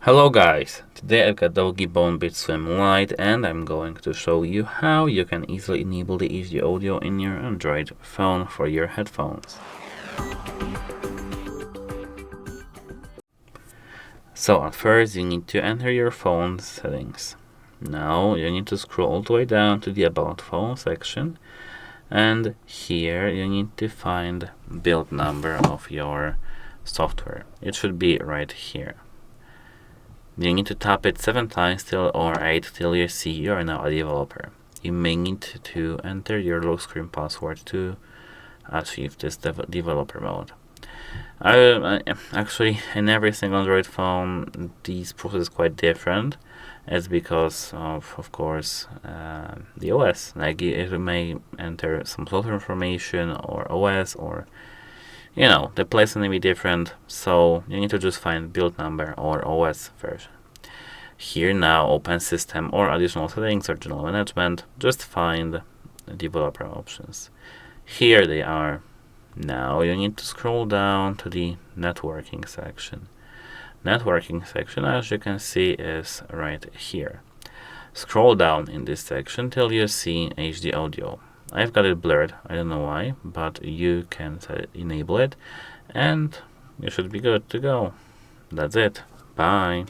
Hello guys, today I've got DOOGEE BoneBeat Swim Lite and I'm going to show you how you can easily enable the HD audio in your Android phone for your headphones. So at first you need to enter your phone settings. Now you need to scroll all the way down to the About Phone section, and here you need to find build number of your software. It should be right here. You need to tap it 7 times till or 8 till you see you are now a developer. You may need to enter your lock screen password to achieve this developer mode. Actually, in every single Android phone, these process is quite different. It's because of course, the OS. Like it may enter some software information or OS, or the place may be different. So you need to just find build number or OS version. Here now, open system or additional settings or general management. Just find developer options. Here they are. Now you need to scroll down to the networking section. Networking section, as you can see, is right here. Scroll down in this section till you see HD audio. I've got it blurred, I don't know why, but you can enable it and you should be good to go. That's it. Bye.